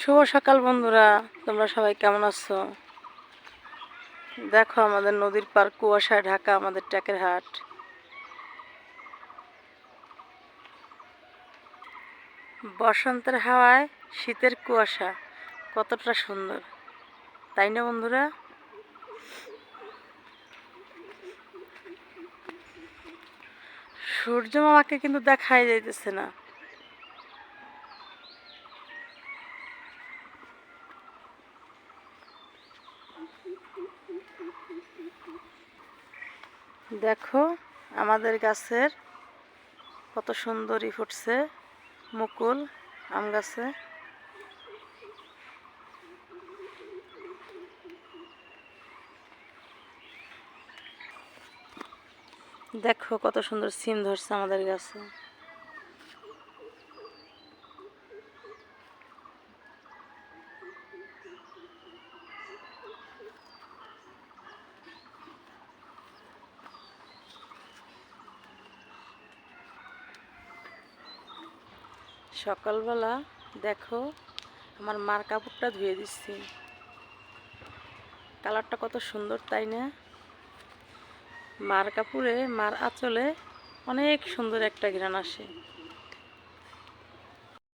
শুভ সকাল বন্ধুরা, তোমরা সবাই কেমন আছো? দেখো আমাদের নদীর পার কুয়াশায় ঢাকা আমাদের ট্যাকের হাট। বসন্তের হাওয়ায় শীতের কুয়াশা কতটা সুন্দর, তাই না বন্ধুরা? সূর্য মামাকে কিন্তু দেখাই যাইতেছে না। দেখো আমাদের গাছের কত সুন্দরী ফুটছে মুকুল আম গাছে। দেখো কত সুন্দর সিম ধরছে আমাদের গাছে। সকালবেলা দেখো আমার মার কাপড়টা ধুয়ে দিচ্ছি, কালারটা কত সুন্দর তাই না? মার কাপড়ে মার আঁচলে অনেক সুন্দর একটা ঘ্রাণ আসে।